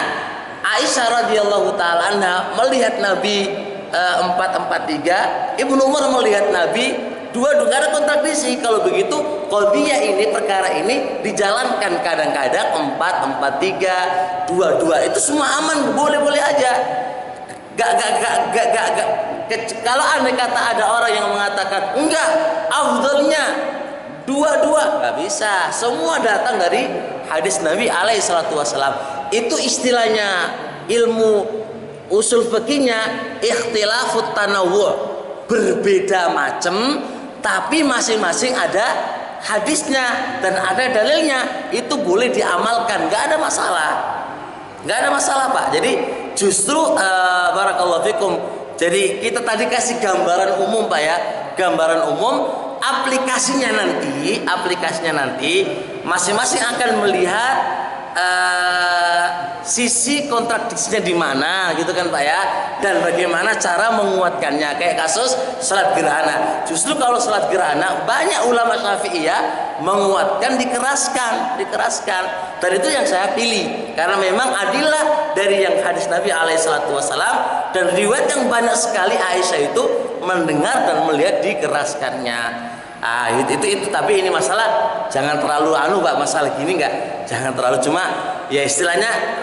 Aisyah radhiyallahu taala anha melihat Nabi 443, Ibnu Umar melihat Nabi dua-dua, nggak ada kontradiksi. Kalau begitu qadhiyah ini, perkara ini dijalankan kadang-kadang 443, 22 itu semua aman, boleh-boleh aja. Gak. Kalau andai kata ada orang yang mengatakan enggak, afdalnya dua-dua, nggak bisa. Semua datang dari hadis Nabi alaihi salatu wasallam. Itu istilahnya ilmu usul fikihnya ikhtilafut tanawwu', berbeda macam tapi masing-masing ada hadisnya dan ada dalilnya, itu boleh diamalkan, nggak ada masalah, nggak ada masalah Pak. Jadi justru barakallahu fikum. Jadi kita tadi kasih gambaran umum Pak ya, gambaran umum. Aplikasinya nanti masing-masing akan melihat sisi kontradiksinya di mana gitu kan Pak ya, dan bagaimana cara menguatkannya. Kayak kasus salat gerhana, justru kalau salat gerhana banyak ulama Syafi'iyah menguatkan, dikeraskan, dan itu yang saya pilih karena memang adillah dari yang hadis Nabi alaihissalatu wassalam dan riwayat yang banyak sekali Aisyah itu mendengar dan melihat dikeraskannya. Itu tapi ini masalah jangan terlalu Pak, masalah gini enggak, jangan terlalu, cuma ya istilahnya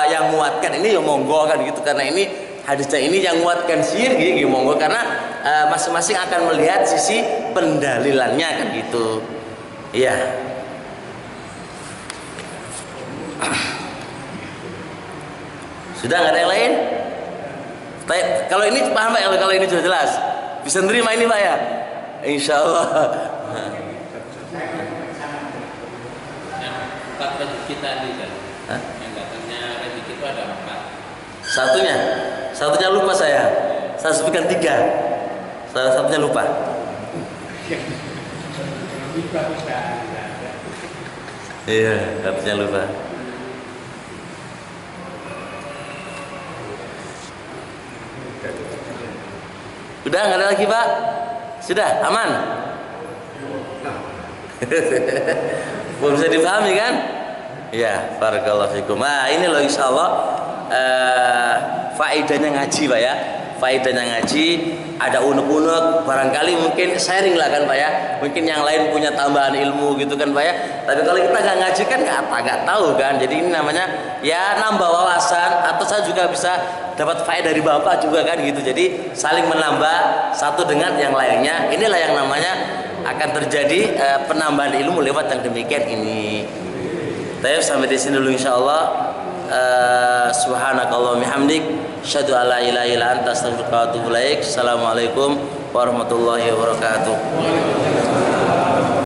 yang menguatkan ini ya monggo kan gitu, karena ini hadisnya ini yang menguatkan sihir gitu monggo, karena masing-masing akan melihat sisi pendalilannya kan gitu. Iya. Sudah nggak ada yang lain? Kalau ini paham Pak, kalau ini sudah jelas bisa nerima ini Pak ya? Insya Allah. Yang 4 rezeki tadi kan? Yang datangnya rezeki itu ada 4. Satunya lupa saya sebutkan 3. Salah satunya lupa. Iya, satunya lupa. Udah nggak ada lagi Pak? Sudah aman? Belum bisa dipahami kan? Ya, barakallahu fikum. Ini loh insyaallah faedahnya ngaji Pak ya. Faedahnya ngaji, ada unek-unek, barangkali mungkin sharing lah kan Pak ya. Mungkin yang lain punya tambahan ilmu gitu kan Pak ya. Tapi kalau kita nggak ngaji kan nggak tahu kan. Jadi ini namanya ya nambah wawasan, atau saya juga bisa dapat faedah dari Bapak juga kan gitu. Jadi saling menambah satu dengan yang lainnya. Inilah yang namanya akan terjadi penambahan ilmu lewat yang demikian ini. Baik, sampai di sini dulu insyaallah. Subhanakallah bihamdik, syahadu alla ilaha illa anta astaghfiruka wa atubu ilaik. Assalamualaikum warahmatullahi wabarakatuh.